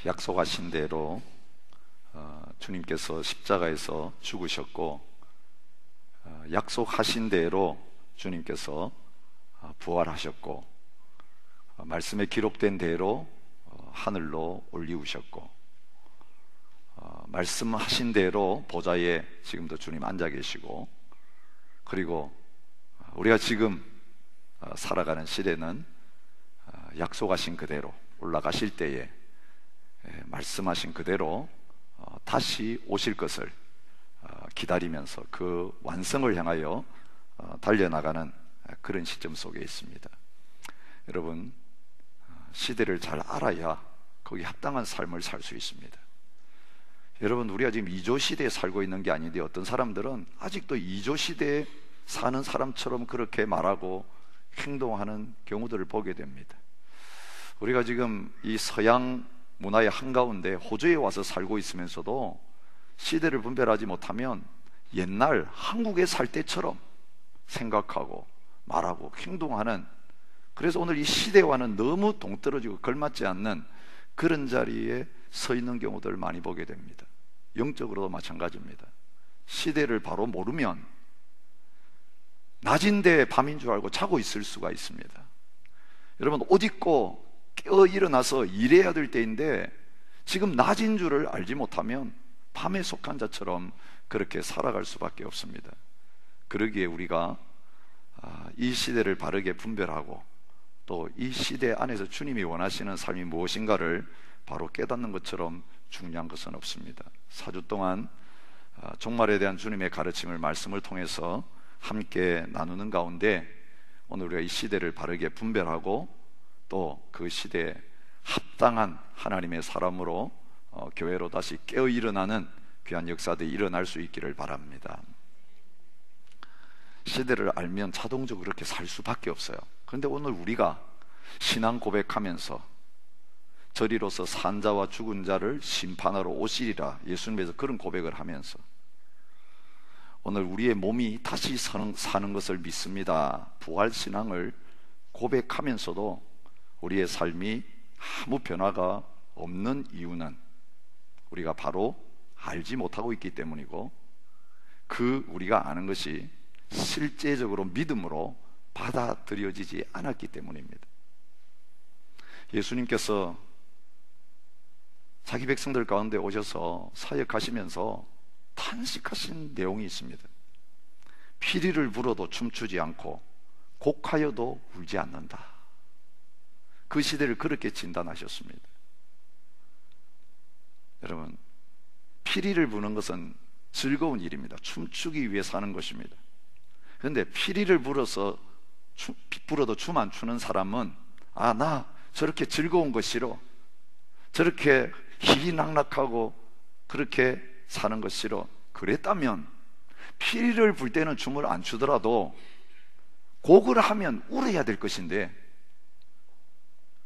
약속하신 대로 주님께서 십자가에서 죽으셨고, 약속하신 대로 주님께서 부활하셨고, 말씀에 기록된 대로 하늘로 올리우셨고, 말씀하신 대로 보좌에 지금도 주님 앉아 계시고, 그리고 우리가 지금 살아가는 시대는 약속하신 그대로 올라가실 때에 말씀하신 그대로 다시 오실 것을 기다리면서 그 완성을 향하여 달려나가는 그런 시점 속에 있습니다. 여러분, 시대를 잘 알아야 거기에 합당한 삶을 살 수 있습니다. 여러분, 우리가 지금 2조 시대에 살고 있는 게 아닌데 어떤 사람들은 아직도 2조 시대에 사는 사람처럼 그렇게 말하고 행동하는 경우들을 보게 됩니다. 우리가 지금 이 서양 문화의 한가운데 호주에 와서 살고 있으면서도 시대를 분별하지 못하면 옛날 한국에 살 때처럼 생각하고 말하고 행동하는, 그래서 오늘 이 시대와는 너무 동떨어지고 걸맞지 않는 그런 자리에 서 있는 경우들을 많이 보게 됩니다. 영적으로도 마찬가지입니다. 시대를 바로 모르면 낮인데 밤인 줄 알고 자고 있을 수가 있습니다. 여러분, 옷 입고 깨어 일어나서 일해야 될 때인데 지금 낮인 줄을 알지 못하면 밤에 속한 자처럼 그렇게 살아갈 수밖에 없습니다. 그러기에 우리가 이 시대를 바르게 분별하고 또 이 시대 안에서 주님이 원하시는 삶이 무엇인가를 바로 깨닫는 것처럼 중요한 것은 없습니다. 4주 동안 종말에 대한 주님의 가르침을 말씀을 통해서 함께 나누는 가운데 오늘 우리가 이 시대를 바르게 분별하고 또 그 시대에 합당한 하나님의 사람으로 교회로 다시 깨어 일어나는 귀한 역사들이 일어날 수 있기를 바랍니다. 시대를 알면 자동적으로 그렇게 살 수밖에 없어요. 그런데 오늘 우리가 신앙 고백하면서 저리로서 산 자와 죽은 자를 심판하러 오시리라 예수님께서 그런 고백을 하면서 오늘 우리의 몸이 다시 사는 것을 믿습니다, 부활신앙을 고백하면서도 우리의 삶이 아무 변화가 없는 이유는 우리가 바로 알지 못하고 있기 때문이고, 그 우리가 아는 것이 실제적으로 믿음으로 받아들여지지 않았기 때문입니다. 예수님께서 자기 백성들 가운데 오셔서 사역하시면서 탄식하신 내용이 있습니다. 피리를 불어도 춤추지 않고 곡하여도 울지 않는다. 그 시대를 그렇게 진단하셨습니다. 여러분, 피리를 부는 것은 즐거운 일입니다. 춤추기 위해 사는 것입니다. 그런데 피리를 불어도 춤 안 추는 사람은 나 저렇게 즐거운 거 싫어, 저렇게 희희낙낙하고 그렇게 사는 것 싫어, 그랬다면 피리를 불 때는 춤을 안 추더라도 곡을 하면 울어야 될 것인데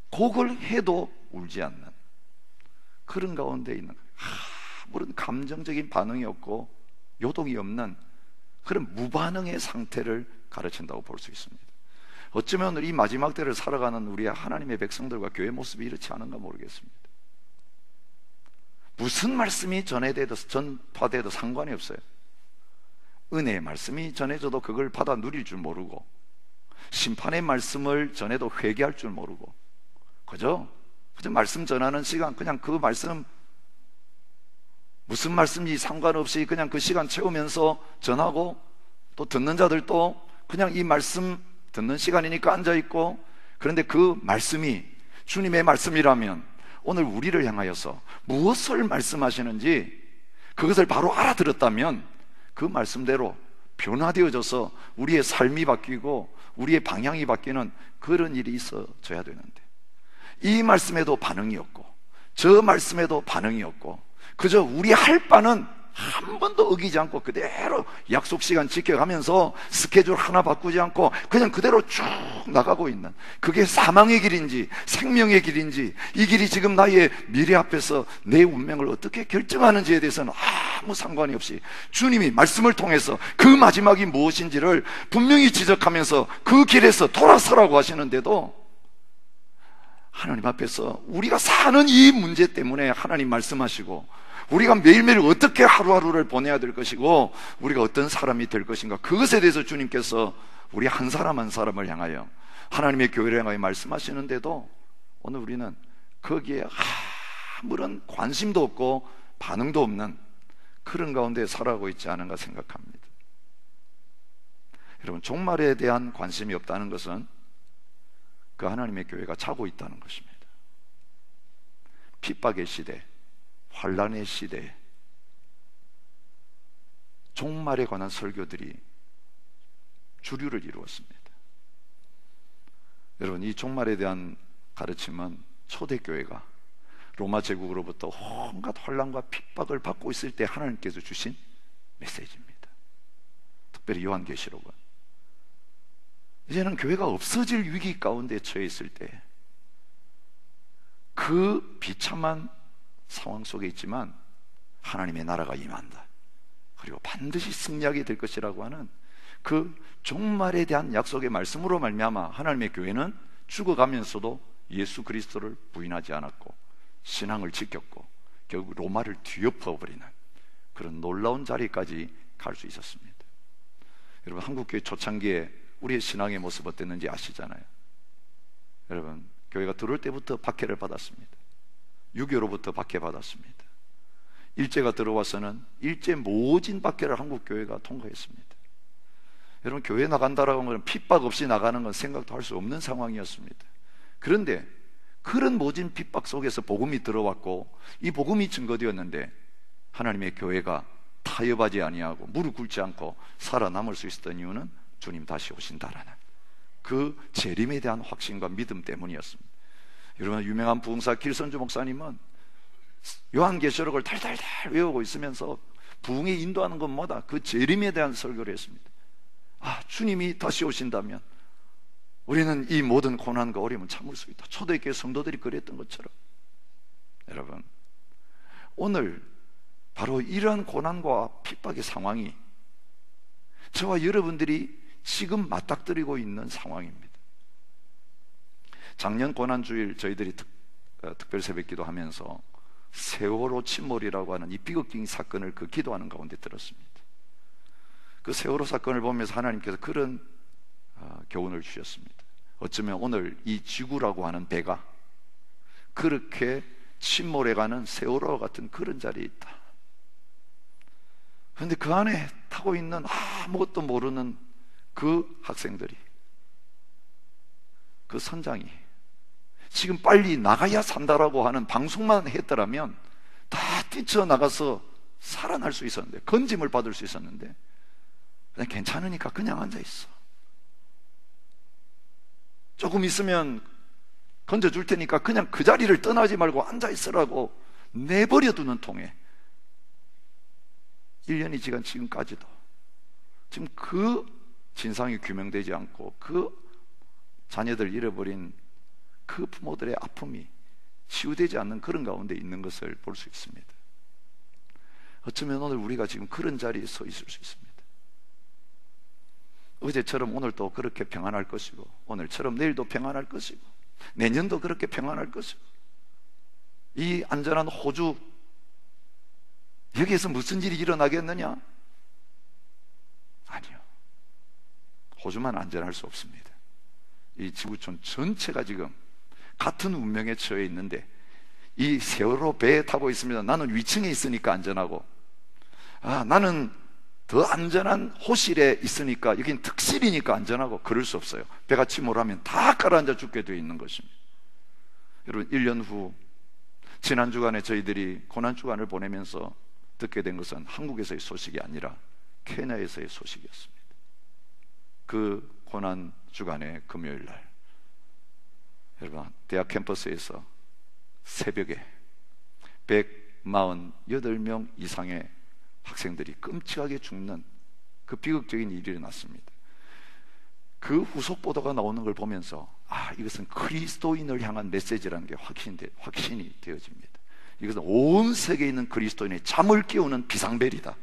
곡을 해도 울지 않는 그런 가운데 있는 아무런 감정적인 반응이 없고 요동이 없는 그런 무반응의 상태를 가르친다고 볼 수 있습니다. 어쩌면 이 마지막 때를 살아가는 우리 하나님의 백성들과 교회 모습이 이렇지 않은가 모르겠습니다. 무슨 말씀이 전파돼도 상관이 없어요. 은혜의 말씀이 전해져도 그걸 받아 누릴 줄 모르고, 심판의 말씀을 전해도 회개할 줄 모르고, 그죠 말씀 전하는 시간 그냥 그 말씀 무슨 말씀인지 상관없이 그냥 그 시간 채우면서 전하고, 또 듣는 자들도 그냥 이 말씀 듣는 시간이니까 앉아있고, 그런데 그 말씀이 주님의 말씀이라면 오늘 우리를 향하여서 무엇을 말씀하시는지 그것을 바로 알아들었다면 그 말씀대로 변화되어져서 우리의 삶이 바뀌고 우리의 방향이 바뀌는 그런 일이 있어져야 되는데, 이 말씀에도 반응이 없고 저 말씀에도 반응이 없고 그저 우리 할 바는 한 번도 어기지 않고 그대로 약속 시간 지켜가면서 스케줄 하나 바꾸지 않고 그냥 그대로 쭉 나가고 있는, 그게 사망의 길인지 생명의 길인지, 이 길이 지금 나의 미래 앞에서 내 운명을 어떻게 결정하는지에 대해서는 아무 상관이 없이 주님이 말씀을 통해서 그 마지막이 무엇인지를 분명히 지적하면서 그 길에서 돌아서라고 하시는데도 하나님 앞에서 우리가 사는 이 문제 때문에 하나님 말씀하시고, 우리가 매일매일 어떻게 하루하루를 보내야 될 것이고, 우리가 어떤 사람이 될 것인가, 그것에 대해서 주님께서 우리 한 사람 한 사람을 향하여, 하나님의 교회를 향하여 말씀하시는데도 오늘 우리는 거기에 아무런 관심도 없고 반응도 없는 그런 가운데 살아가고 있지 않은가 생각합니다. 여러분, 종말에 대한 관심이 없다는 것은 그 하나님의 교회가 자고 있다는 것입니다. 핍박의 시대, 환란의 시대, 종말에 관한 설교들이 주류를 이루었습니다. 여러분, 이 종말에 대한 가르침은 초대교회가 로마 제국으로부터 온갖 환란과 핍박을 받고 있을 때 하나님께서 주신 메시지입니다. 특별히 요한계시록은 이제는 교회가 없어질 위기 가운데 처해 있을 때, 그 비참한 상황 속에 있지만 하나님의 나라가 임한다, 그리고 반드시 승리하게 될 것이라고 하는 그 종말에 대한 약속의 말씀으로 말미암아 하나님의 교회는 죽어가면서도 예수 그리스도를 부인하지 않았고 신앙을 지켰고 결국 로마를 뒤엎어버리는 그런 놀라운 자리까지 갈 수 있었습니다. 여러분, 한국교회 초창기에 우리의 신앙의 모습 어땠는지 아시잖아요. 여러분, 교회가 들어올 때부터 박해를 받았습니다. 유교로부터 박해받았습니다. 일제가 들어와서는 일제 모진 박해를 한국교회가 통과했습니다. 여러분, 교회 나간다라고 하는 건 핍박 없이 나가는 건 생각도 할 수 없는 상황이었습니다. 그런데 그런 모진 핍박 속에서 복음이 들어왔고, 이 복음이 증거되었는데 하나님의 교회가 타협하지 아니하고 무릎 꿇지 않고 살아남을 수 있었던 이유는 주님 다시 오신다라는 그 재림에 대한 확신과 믿음 때문이었습니다. 여러분, 유명한 부흥사 길선주 목사님은 요한계시록을 달달달 외우고 있으면서 부흥에 인도하는 것보다 그 재림에 대한 설교를 했습니다. 주님이 다시 오신다면 우리는 이 모든 고난과 어려움은 참을 수 있다. 초대교회 성도들이 그랬던 것처럼, 여러분, 오늘 바로 이러한 고난과 핍박의 상황이 저와 여러분들이 지금 맞닥뜨리고 있는 상황입니다. 작년 고난주일 저희들이 특별 새벽기도 하면서 세월호 침몰이라고 하는 이 비극적인 사건을 그 기도하는 가운데 들었습니다. 그 세월호 사건을 보면서 하나님께서 그런 교훈을 주셨습니다. 어쩌면 오늘 이 지구라고 하는 배가 그렇게 침몰해가는 세월호와 같은 그런 자리에 있다. 그런데 그 안에 타고 있는 아무것도 모르는 그 학생들이, 그 선장이 지금 빨리 나가야 산다라고 하는 방송만 했더라면 다 뛰쳐나가서 살아날 수 있었는데, 건짐을 받을 수 있었는데, 그냥 괜찮으니까 그냥 앉아있어. 조금 있으면 건져줄 테니까 그냥 그 자리를 떠나지 말고 앉아있으라고 내버려두는 통에 1년이 지난 지금까지도 지금 그 진상이 규명되지 않고 그 자녀들 잃어버린 그 부모들의 아픔이 치유되지 않는 그런 가운데 있는 것을 볼 수 있습니다. 어쩌면 오늘 우리가 지금 그런 자리에 서 있을 수 있습니다. 어제처럼 오늘도 그렇게 평안할 것이고, 오늘처럼 내일도 평안할 것이고, 내년도 그렇게 평안할 것이고, 이 안전한 호주, 여기에서 무슨 일이 일어나겠느냐? 아니요, 호주만 안전할 수 없습니다. 이 지구촌 전체가 지금 같은 운명에 처해 있는데, 이 세월호 배에 타고 있습니다. 나는 위층에 있으니까 안전하고, 나는 더 안전한 호실에 있으니까, 여긴 특실이니까 안전하고, 그럴 수 없어요. 배가 침몰하면 다 가라앉아 죽게 되어 있는 것입니다. 여러분, 1년 후 지난 주간에 저희들이 고난 주간을 보내면서 듣게 된 것은 한국에서의 소식이 아니라 케냐에서의 소식이었습니다. 그 고난 주간의 금요일 날, 여러분, 대학 캠퍼스에서 새벽에 148명 이상의 학생들이 끔찍하게 죽는 그 비극적인 일이 일어났습니다. 그 후속 보도가 나오는 걸 보면서 이것은 그리스도인을 향한 메시지라는 게 확신이 되어집니다. 이것은 온 세계에 있는 그리스도인의 잠을 깨우는 비상벨이다.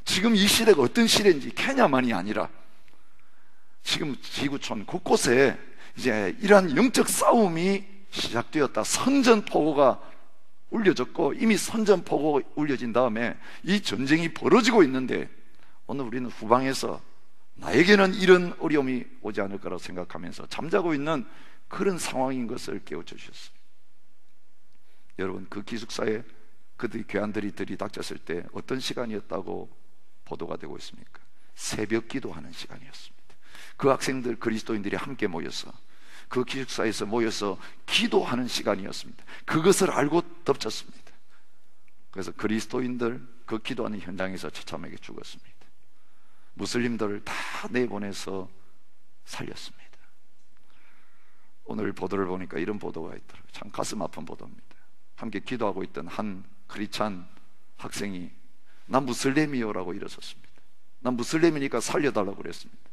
지금 이 시대가 어떤 시대인지 케냐만이 아니라 지금 지구촌 곳곳에 이제 이러한 영적 싸움이 시작되었다. 선전포고가 울려졌고 이미 선전포고가 울려진 다음에 이 전쟁이 벌어지고 있는데 오늘 우리는 후방에서 나에게는 이런 어려움이 오지 않을 거라고 생각하면서 잠자고 있는 그런 상황인 것을 깨우쳐 주셨어요. 여러분, 그 기숙사에 그들이 교환들이 들이닥쳤을 때 어떤 시간이었다고 보도가 되고 있습니까? 새벽 기도하는 시간이었습니다. 그 학생들, 그리스도인들이 함께 모여서 그 기숙사에서 모여서 기도하는 시간이었습니다. 그것을 알고 덮쳤습니다. 그래서 그리스도인들 그 기도하는 현장에서 처참하게 죽었습니다. 무슬림들을 다 내보내서 살렸습니다. 오늘 보도를 보니까 이런 보도가 있더라고요. 참 가슴 아픈 보도입니다. 함께 기도하고 있던 한 크리스찬 학생이 난 무슬림이요라고 일어섰습니다. 난 무슬림이니까 살려달라고 그랬습니다.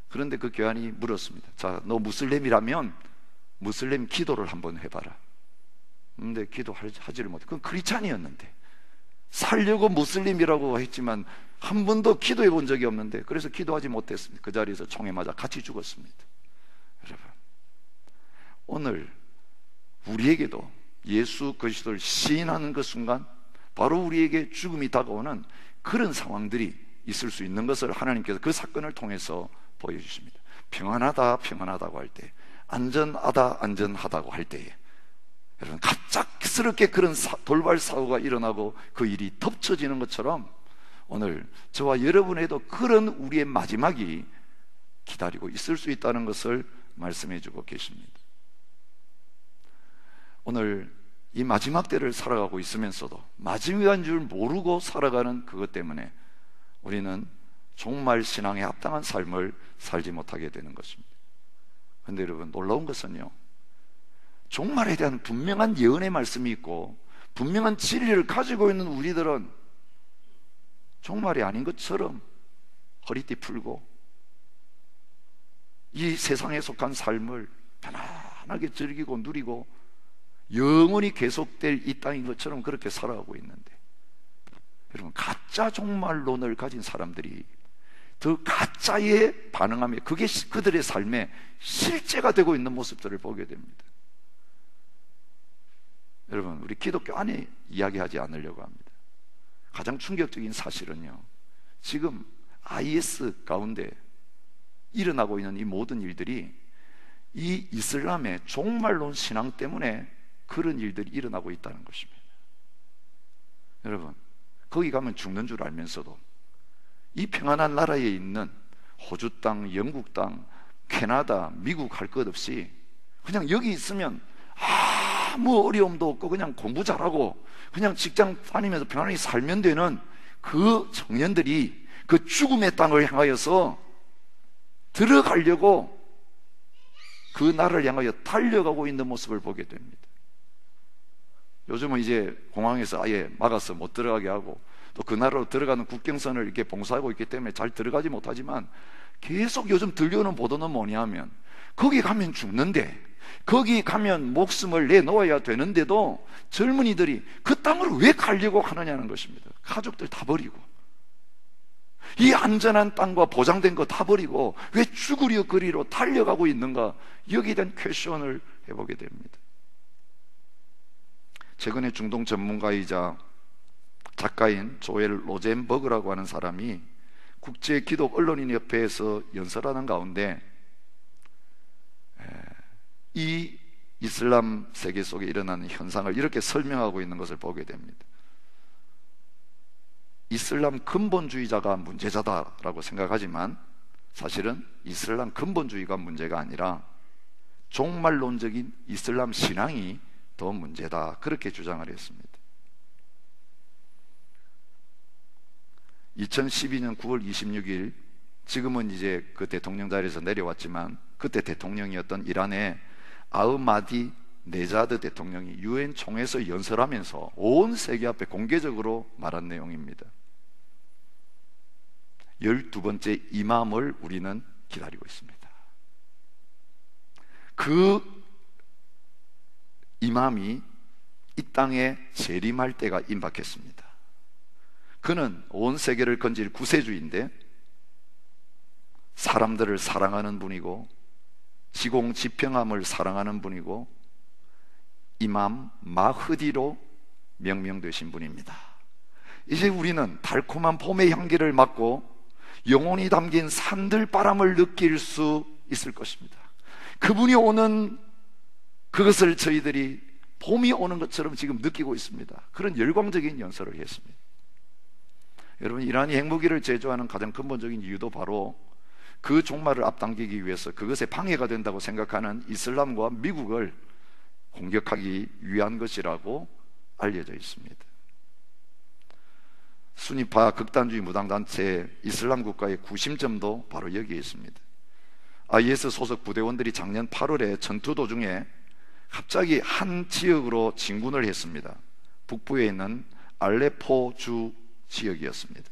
그런데 그 교환이 물었습니다. 자, 너 무슬림이라면 무슬림 기도를 한번 해봐라. 근데 기도하지를 못해. 그건 크리스찬이었는데 살려고 무슬림이라고 했지만 한 번도 기도해 본 적이 없는데 그래서 기도하지 못했습니다. 그 자리에서 총에 맞아 같이 죽었습니다. 여러분, 오늘 우리에게도 예수 그리스도를 시인하는 그 순간 바로 우리에게 죽음이 다가오는 그런 상황들이 있을 수 있는 것을 하나님께서 그 사건을 통해서 보여주십니다. 평안하다 평안하다고 할 때, 안전하다 안전하다고 할 때에 여러분 갑작스럽게 그런 돌발 사고가 일어나고 그 일이 덮쳐지는 것처럼 오늘 저와 여러분에도 그런 우리의 마지막이 기다리고 있을 수 있다는 것을 말씀해 주고 계십니다. 오늘 이 마지막 때를 살아가고 있으면서도 마지막인 줄 모르고 살아가는 그것 때문에 우리는 정말 신앙에 합당한 삶을 살지 못하게 되는 것입니다. 그런데 여러분, 놀라운 것은요, 종말에 대한 분명한 예언의 말씀이 있고 분명한 진리를 가지고 있는 우리들은 종말이 아닌 것처럼 허리띠 풀고 이 세상에 속한 삶을 편안하게 즐기고 누리고 영원히 계속될 이 땅인 것처럼 그렇게 살아가고 있는데, 여러분, 가짜 종말론을 가진 사람들이 더 가짜에 반응하며 그게 그들의 삶에 실제가 되고 있는 모습들을 보게 됩니다. 여러분, 우리 기독교 안에 이야기하지 않으려고 합니다. 가장 충격적인 사실은요, 지금 IS 가운데 일어나고 있는 이 모든 일들이 이 이슬람의 종말론 신앙 때문에 그런 일들이 일어나고 있다는 것입니다. 여러분, 거기 가면 죽는 줄 알면서도 이 평안한 나라에 있는 호주 땅, 영국 땅, 캐나다, 미국 할 것 없이 그냥 여기 있으면 아무 어려움도 없고 그냥 공부 잘하고 그냥 직장 다니면서 편안히 살면 되는 그 청년들이 그 죽음의 땅을 향하여서 들어가려고 그 나라를 향하여 달려가고 있는 모습을 보게 됩니다. 요즘은 이제 공항에서 아예 막아서 못 들어가게 하고 또 그 나라로 들어가는 국경선을 이렇게 봉사하고 있기 때문에 잘 들어가지 못하지만 계속 요즘 들려오는 보도는 뭐냐면 거기 가면 죽는데 거기 가면 목숨을 내놓아야 되는데도 젊은이들이 그 땅을 왜 가려고 하느냐는 것입니다. 가족들 다 버리고 이 안전한 땅과 보장된 거 다 버리고 왜 죽으려 거리로 달려가고 있는가, 여기에 대한 퀘스천을 해보게 됩니다. 최근에 중동 전문가이자 작가인 조엘 로젠버그라고 하는 사람이 국제기독 언론인협회에서 연설하는 가운데 이 이슬람 세계 속에 일어나는 현상을 이렇게 설명하고 있는 것을 보게 됩니다. 이슬람 근본주의자가 문제자다라고 생각하지만 사실은 이슬람 근본주의가 문제가 아니라 종말론적인 이슬람 신앙이 더 문제다, 그렇게 주장을 했습니다. 2012년 9월 26일, 지금은 이제 그 대통령 자리에서 내려왔지만 그때 대통령이었던 이란의 아흐마디 네자드 대통령이 유엔 총회에서 연설하면서 온 세계 앞에 공개적으로 말한 내용입니다. 12번째 이맘을 우리는 기다리고 있습니다. 그 이맘이 이 땅에 재림할 때가 임박했습니다. 그는 온 세계를 건질 구세주인데 사람들을 사랑하는 분이고 지공지평함을 사랑하는 분이고 이맘 마흐디로 명명되신 분입니다. 이제 우리는 달콤한 봄의 향기를 맡고 영혼이 담긴 산들바람을 느낄 수 있을 것입니다. 그분이 오는 그것을 저희들이 봄이 오는 것처럼 지금 느끼고 있습니다. 그런 열광적인 연설을 했습니다. 여러분, 이러한 행복기를 제조하는 가장 근본적인 이유도 바로 그 종말을 앞당기기 위해서 그것에 방해가 된다고 생각하는 이슬람과 미국을 공격하기 위한 것이라고 알려져 있습니다. 수니파 극단주의 무당단체 이슬람 국가의 구심점도 바로 여기에 있습니다. IS 소속 부대원들이 작년 8월에 전투 도중에 갑자기 한 지역으로 진군을 했습니다. 북부에 있는 알레포 주 지역이었습니다.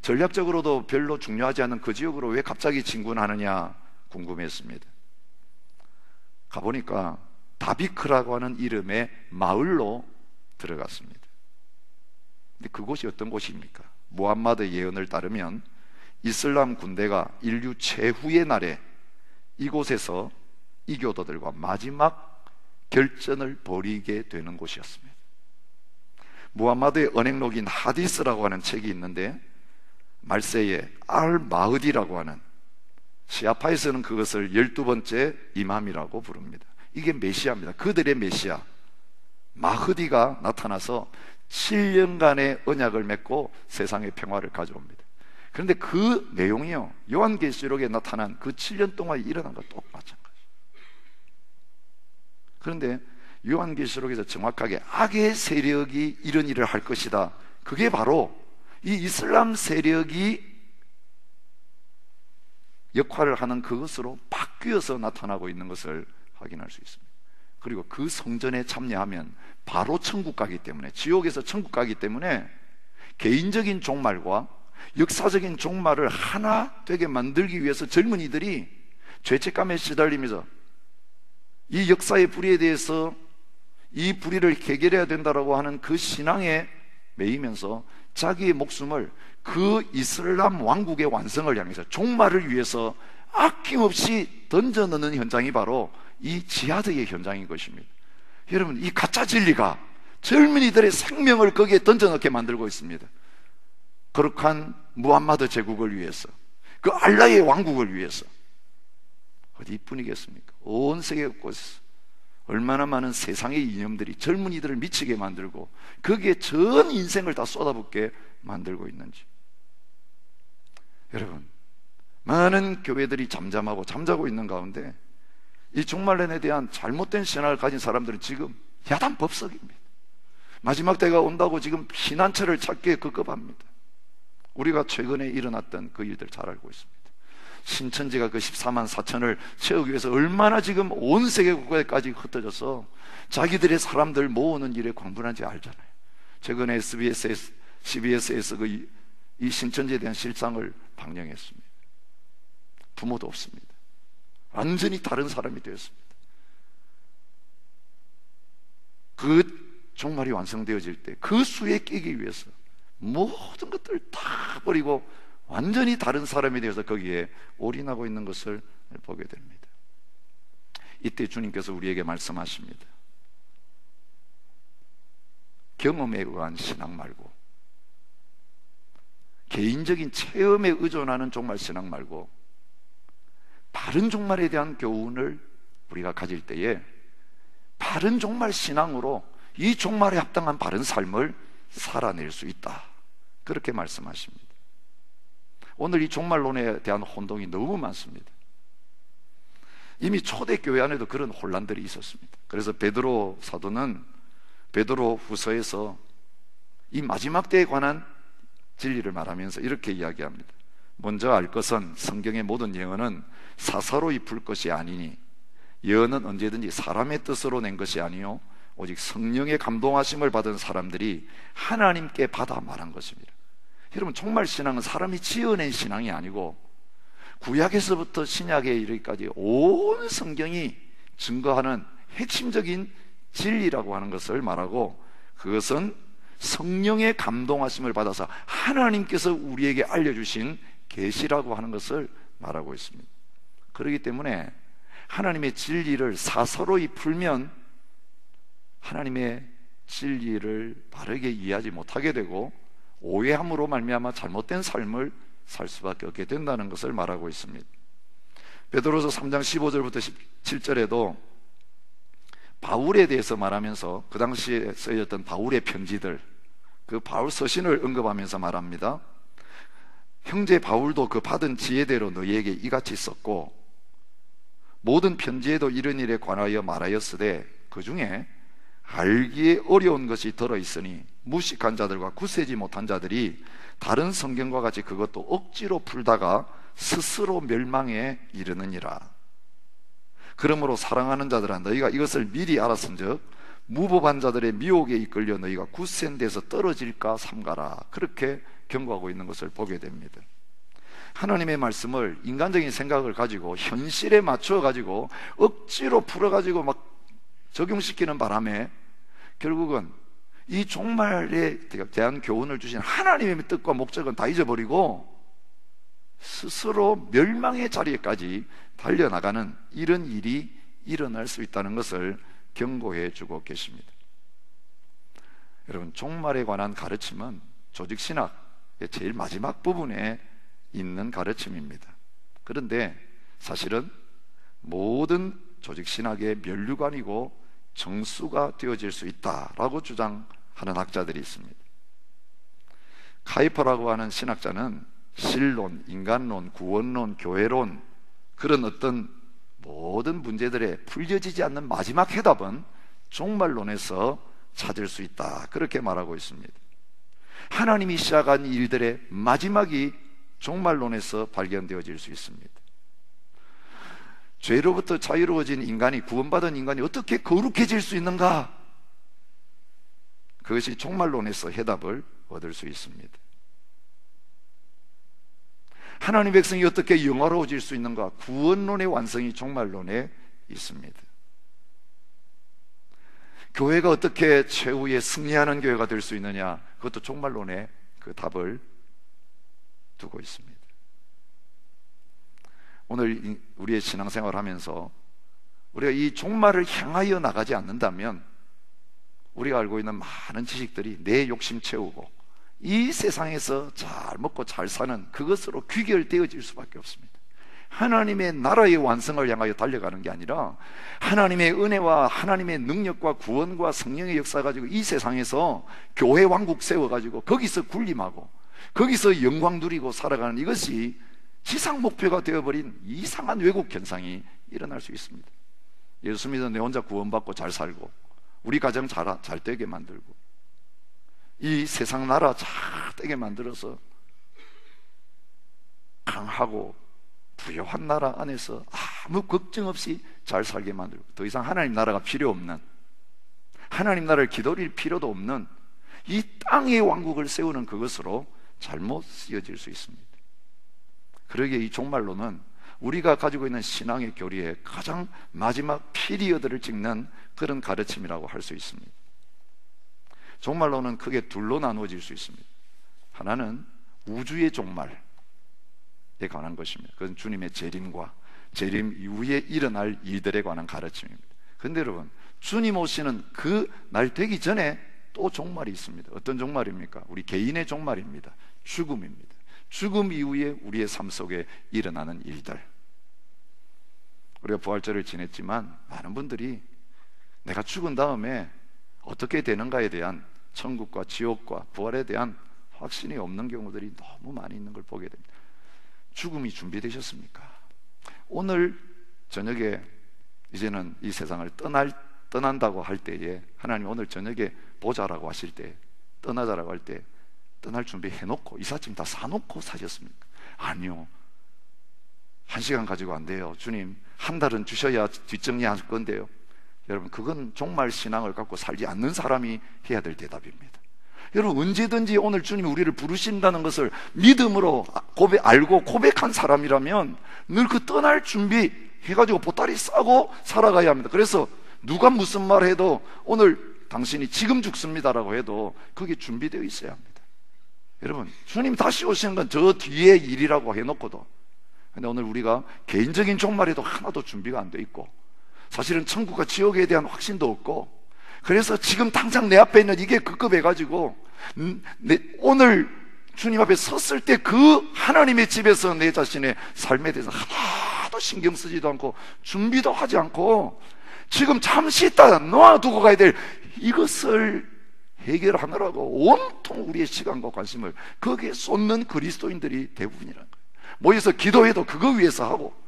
전략적으로도 별로 중요하지 않은 그 지역으로 왜 갑자기 진군하느냐 궁금했습니다. 가보니까 다비크라고 하는 이름의 마을로 들어갔습니다. 근데 그곳이 어떤 곳입니까? 무함마드 예언을 따르면 이슬람 군대가 인류 최후의 날에 이곳에서 이교도들과 마지막 결전을 벌이게 되는 곳이었습니다. 무함마드의 언행록인 하디스라고 하는 책이 있는데 말세에 알-마흐디라고 하는, 시아파에서는 그것을 12번째 이맘이라고 부릅니다. 이게 메시아입니다. 그들의 메시아 마흐디가 나타나서 7년간의 언약을 맺고 세상의 평화를 가져옵니다. 그런데 그 내용이요, 요한계시록에 나타난 그 7년 동안 일어난 것 똑같은 거죠. 그런데 요한계시록에서 정확하게 악의 세력이 이런 일을 할 것이다, 그게 바로 이 이슬람 세력이 역할을 하는 그것으로 바뀌어서 나타나고 있는 것을 확인할 수 있습니다. 그리고 그 성전에 참여하면 바로 천국 가기 때문에, 지옥에서 천국 가기 때문에 개인적인 종말과 역사적인 종말을 하나 되게 만들기 위해서 젊은이들이 죄책감에 시달리면서 이 역사의 불의에 대해서 이 불의를 해결해야 된다라고 하는 그 신앙에 매이면서 자기의 목숨을 그 이슬람 왕국의 완성을 향해서, 종말을 위해서 아낌없이 던져넣는 현장이 바로 이 지하드의 현장인 것입니다. 여러분, 이 가짜 진리가 젊은이들의 생명을 거기에 던져넣게 만들고 있습니다. 거룩한 무함마드 제국을 위해서, 그 알라의 왕국을 위해서. 어디뿐이겠습니까? 온 세계 곳에서 얼마나 많은 세상의 이념들이 젊은이들을 미치게 만들고 거기에 전 인생을 다 쏟아붓게 만들고 있는지. 여러분, 많은 교회들이 잠자고 있는 가운데 이 종말론에 대한 잘못된 신앙을 가진 사람들은 지금 야단법석입니다. 마지막 때가 온다고 지금 피난처를 찾기에 급급합니다. 우리가 최근에 일어났던 그 일들 잘 알고 있습니다. 신천지가 그 14만 4천을 채우기 위해서 얼마나 지금 온 세계 국가에까지 흩어져서 자기들의 사람들 모으는 일에 광분한지 알잖아요. 최근에 CBS에서 이 신천지에 대한 실상을 방영했습니다. 부모도 없습니다. 완전히 다른 사람이 되었습니다. 그 종말이 완성되어질 때 그 수에 끼기 위해서 모든 것들을 다 버리고 완전히 다른 사람이 되어서 거기에 올인하고 있는 것을 보게 됩니다. 이때 주님께서 우리에게 말씀하십니다. 경험에 의한 신앙 말고, 개인적인 체험에 의존하는 종말 신앙 말고, 바른 종말에 대한 교훈을 우리가 가질 때에 바른 종말 신앙으로 이 종말에 합당한 바른 삶을 살아낼 수 있다, 그렇게 말씀하십니다. 오늘 이 종말론에 대한 혼동이 너무 많습니다. 이미 초대교회 안에도 그런 혼란들이 있었습니다. 그래서 베드로 사도는 베드로 후서에서 이 마지막 때에 관한 진리를 말하면서 이렇게 이야기합니다. 먼저 알 것은 성경의 모든 예언은 사사로이 풀 것이 아니니, 예언은 언제든지 사람의 뜻으로 낸 것이 아니요 오직 성령의 감동하심을 받은 사람들이 하나님께 받아 말한 것입니다. 여러분, 종말 신앙은 사람이 지어낸 신앙이 아니고 구약에서부터 신약에 이르기까지 온 성경이 증거하는 핵심적인 진리라고 하는 것을 말하고, 그것은 성령의 감동하심을 받아서 하나님께서 우리에게 알려주신 계시라고 하는 것을 말하고 있습니다. 그렇기 때문에 하나님의 진리를 사서로이 풀면 하나님의 진리를 바르게 이해하지 못하게 되고 오해함으로 말미암아 잘못된 삶을 살 수밖에 없게 된다는 것을 말하고 있습니다. 베드로서 3장 15절부터 17절에도 바울에 대해서 말하면서 그 당시에 쓰여졌던 바울의 편지들, 그 바울 서신을 언급하면서 말합니다. 형제 바울도 그 받은 지혜대로 너희에게 이같이 썼고 모든 편지에도 이런 일에 관하여 말하였으되 그 중에 알기에 어려운 것이 들어있으니 무식한 자들과 굳세지 못한 자들이 다른 성경과 같이 그것도 억지로 풀다가 스스로 멸망에 이르느니라. 그러므로 사랑하는 자들아 너희가 이것을 미리 알았은즉 무법한 자들의 미혹에 이끌려 너희가 굳센 데서 떨어질까 삼가라. 그렇게 경고하고 있는 것을 보게 됩니다. 하나님의 말씀을 인간적인 생각을 가지고 현실에 맞춰 가지고 억지로 풀어 가지고 막 적용시키는 바람에 결국은 이 종말에 대한 교훈을 주신 하나님의 뜻과 목적은 다 잊어버리고 스스로 멸망의 자리에까지 달려나가는 이런 일이 일어날 수 있다는 것을 경고해 주고 계십니다. 여러분, 종말에 관한 가르침은 조직신학의 제일 마지막 부분에 있는 가르침입니다. 그런데 사실은 모든 조직신학의 면류관이고 정수가 되어질 수 있다라고 주장하는 학자들이 있습니다. 카이퍼라고 하는 신학자는 신론, 인간론, 구원론, 교회론, 그런 어떤 모든 문제들에 풀려지지 않는 마지막 해답은 종말론에서 찾을 수 있다, 그렇게 말하고 있습니다. 하나님이 시작한 일들의 마지막이 종말론에서 발견되어질 수 있습니다. 죄로부터 자유로워진 인간이, 구원받은 인간이 어떻게 거룩해질 수 있는가? 그것이 종말론에서 해답을 얻을 수 있습니다. 하나님의 백성이 어떻게 영화로워질 수 있는가? 구원론의 완성이 종말론에 있습니다. 교회가 어떻게 최후에 승리하는 교회가 될 수 있느냐? 그것도 종말론에 그 답을 두고 있습니다. 오늘 우리의 신앙생활을 하면서 우리가 이 종말을 향하여 나가지 않는다면 우리가 알고 있는 많은 지식들이 내 욕심 채우고 이 세상에서 잘 먹고 잘 사는 그것으로 귀결되어질 수밖에 없습니다. 하나님의 나라의 완성을 향하여 달려가는 게 아니라 하나님의 은혜와 하나님의 능력과 구원과 성령의 역사 가지고 이 세상에서 교회 왕국 세워가지고 거기서 군림하고 거기서 영광 누리고 살아가는, 이것이 지상 목표가 되어버린 이상한 왜곡 현상이 일어날 수 있습니다. 예수 믿어 내 혼자 구원받고 잘 살고 우리 가정 잘 되게 만들고 이 세상 나라 잘 되게 만들어서 강하고 부유한 나라 안에서 아무 걱정 없이 잘 살게 만들고 더 이상 하나님 나라가 필요 없는, 하나님 나라를 기다릴 필요도 없는 이 땅의 왕국을 세우는 그것으로 잘못 쓰여질 수 있습니다. 그러기에 이 종말론은 우리가 가지고 있는 신앙의 교리의 가장 마지막 피리어드를 찍는 그런 가르침이라고 할 수 있습니다. 종말론은 크게 둘로 나누어질 수 있습니다. 하나는 우주의 종말에 관한 것입니다. 그건 주님의 재림과 재림 이후에 일어날 일들에 관한 가르침입니다. 그런데 여러분, 주님 오시는 그 날 되기 전에 또 종말이 있습니다. 어떤 종말입니까? 우리 개인의 종말입니다. 죽음입니다. 죽음 이후에 우리의 삶 속에 일어나는 일들. 우리가 부활절을 지냈지만 많은 분들이 내가 죽은 다음에 어떻게 되는가에 대한, 천국과 지옥과 부활에 대한 확신이 없는 경우들이 너무 많이 있는 걸 보게 됩니다. 죽음이 준비되셨습니까? 오늘 저녁에 이제는 이 세상을 떠난다고 할 때에 하나님 오늘 저녁에 보자라고 하실 때, 떠나자라고 할 때 떠날 준비 해놓고 이삿짐 다 사놓고 사셨습니까? 아니요. 1시간 가지고 안 돼요. 주님, 한 달은 주셔야 뒷정리할 건데요. 여러분, 그건 종말 신앙을 갖고 살지 않는 사람이 해야 될 대답입니다. 여러분, 언제든지 오늘 주님이 우리를 부르신다는 것을 믿음으로 알고 고백한 사람이라면 늘 그 떠날 준비 해가지고 보따리 싸고 살아가야 합니다. 그래서 누가 무슨 말 해도 오늘 당신이 지금 죽습니다라고 해도 그게 준비되어 있어야 합니다. 여러분, 주님 다시 오시는 건 저 뒤의 일이라고 해놓고도, 근데 오늘 우리가 개인적인 종말에도 하나도 준비가 안 돼 있고 사실은 천국과 지옥에 대한 확신도 없고 그래서 지금 당장 내 앞에 있는 이게 급급해가지고 오늘 주님 앞에 섰을 때 그 하나님의 집에서 내 자신의 삶에 대해서 하나도 신경 쓰지도 않고 준비도 하지 않고 지금 잠시 있다 놓아두고 가야 될 이것을 해결하느라고 온통 우리의 시간과 관심을 거기에 쏟는 그리스도인들이 대부분이라는 거예요. 모여서 기도해도 그거 위해서 하고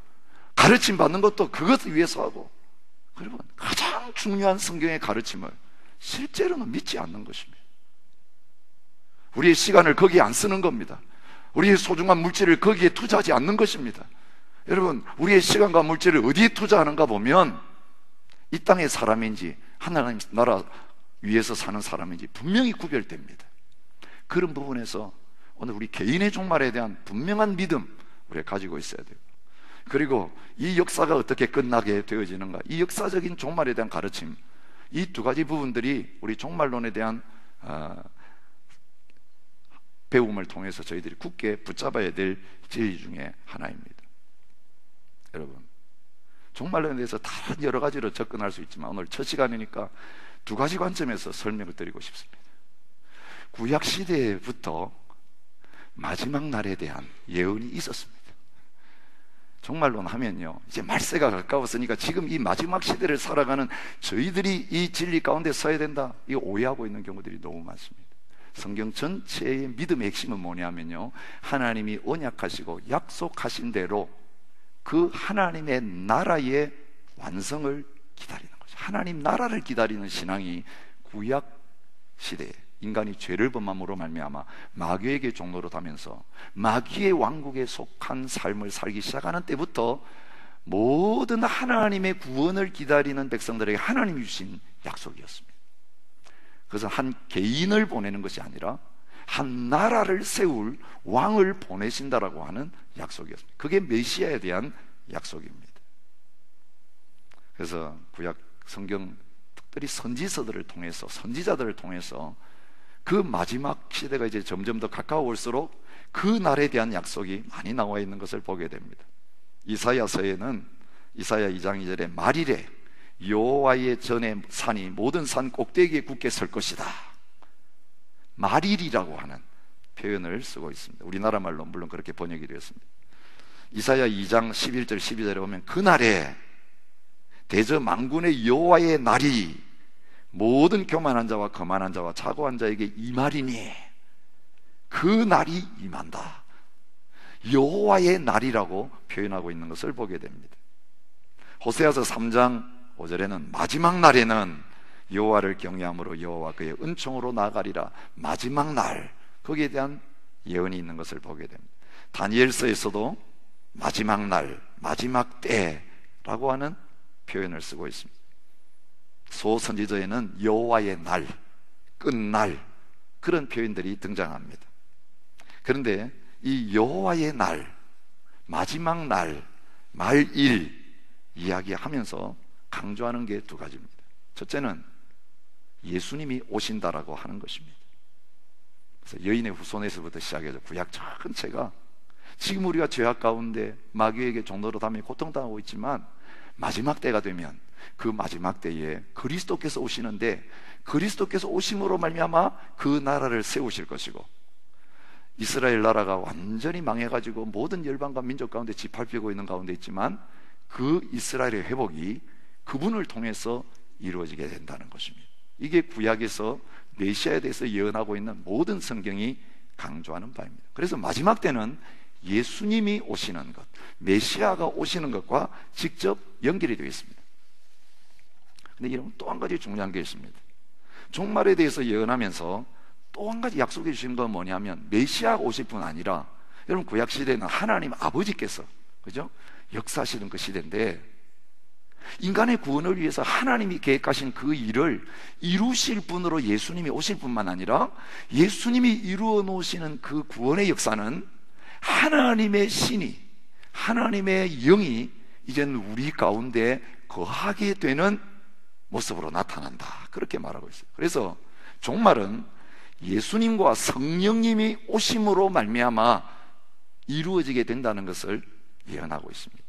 가르침 받는 것도 그것 위해서 하고, 여러분 가장 중요한 성경의 가르침을 실제로는 믿지 않는 것입니다. 우리의 시간을 거기에 안 쓰는 겁니다. 우리의 소중한 물질을 거기에 투자하지 않는 것입니다. 여러분, 우리의 시간과 물질을 어디에 투자하는가 보면 이 땅의 사람인지 하나님 나라 위에서 사는 사람인지 분명히 구별됩니다. 그런 부분에서 오늘 우리 개인의 종말에 대한 분명한 믿음 우리가 가지고 있어야 돼요. 그리고 이 역사가 어떻게 끝나게 되어지는가, 이 역사적인 종말에 대한 가르침, 이 두 가지 부분들이 우리 종말론에 대한 배움을 통해서 저희들이 굳게 붙잡아야 될 진리 중에 하나입니다. 여러분, 종말론에 대해서 다른 여러 가지로 접근할 수 있지만 오늘 첫 시간이니까 두 가지 관점에서 설명을 드리고 싶습니다. 구약 시대부터 마지막 날에 대한 예언이 있었습니다. 종말론 하면요, 이제 말세가 가까웠으니까 지금 이 마지막 시대를 살아가는 저희들이 이 진리 가운데 서야 된다, 이거 오해하고 있는 경우들이 너무 많습니다. 성경 전체의 믿음의 핵심은 뭐냐면요, 하나님이 언약하시고 약속하신 대로 그 하나님의 나라의 완성을 기다리는 거죠. 하나님 나라를 기다리는 신앙이 구약 시대에 인간이 죄를 범함으로 말미암아 마귀에게 종로로 타면서 마귀의 왕국에 속한 삶을 살기 시작하는 때부터 모든 하나님의 구원을 기다리는 백성들에게 하나님이 주신 약속이었습니다. 그래서 한 개인을 보내는 것이 아니라 한 나라를 세울 왕을 보내신다라고 하는 약속이었습니다. 그게 메시아에 대한 약속입니다. 그래서 구약 성경 특별히 선지서들을 통해서, 선지자들을 통해서 그 마지막 시대가 이제 점점 더 가까워올수록 그 날에 대한 약속이 많이 나와 있는 것을 보게 됩니다. 이사야서에는 이사야 2장 2절에 말이래 여호와의 전에 산이 모든 산 꼭대기에 굳게 설 것이다, 말일이라고 하는 표현을 쓰고 있습니다. 우리나라 말로 물론 그렇게 번역이 되었습니다. 이사야 2장 11절 12절에 보면 그날에 대저 만군의 여호와의 날이 모든 교만한 자와 거만한 자와 착오한 자에게 임하리니, 그 날이 임한다, 여호와의 날이라고 표현하고 있는 것을 보게 됩니다. 호세아서 3장 5절에는 마지막 날에는 여호와를 경외함으로 여호와 그의 은총으로 나아가리라, 마지막 날, 거기에 대한 예언이 있는 것을 보게 됩니다. 다니엘서에서도 마지막 날, 마지막 때라고 하는 표현을 쓰고 있습니다. 소선지서에는 여호와의 날, 끝날, 그런 표현들이 등장합니다. 그런데 이 여호와의 날, 마지막 날, 말일 이야기하면서 강조하는 게 두 가지입니다. 첫째는 예수님이 오신다라고 하는 것입니다. 그래서 여인의 후손에서부터 시작해서 구약 전체가 지금 우리가 죄악 가운데 마귀에게 종로로 담에 고통당하고 있지만 마지막 때가 되면 그 마지막 때에 그리스도께서 오시는데, 그리스도께서 오심으로 말미암아 그 나라를 세우실 것이고, 이스라엘 나라가 완전히 망해가지고 모든 열방과 민족 가운데 짓밟히고 있는 가운데 있지만 그 이스라엘의 회복이 그분을 통해서 이루어지게 된다는 것입니다. 이게 구약에서 메시아에 대해서 예언하고 있는 모든 성경이 강조하는 바입니다. 그래서 마지막 때는 예수님이 오시는 것, 메시아가 오시는 것과 직접 연결이 되어 있습니다. 근데 여러분, 또 한 가지 중요한 게 있습니다. 종말에 대해서 예언하면서 또 한 가지 약속해 주신 건 뭐냐면, 메시아가 오실 뿐 아니라, 여러분 구약 시대는 하나님 아버지께서, 그죠? 역사하시는 그 시대인데, 인간의 구원을 위해서 하나님이 계획하신 그 일을 이루실 분으로 예수님이 오실 뿐만 아니라, 예수님이 이루어 놓으시는 그 구원의 역사는 하나님의 신이, 하나님의 영이 이제는 우리 가운데 거하게 되는 모습으로 나타난다, 그렇게 말하고 있어요. 그래서 종말은 예수님과 성령님이 오심으로 말미암아 이루어지게 된다는 것을 예언하고 있습니다.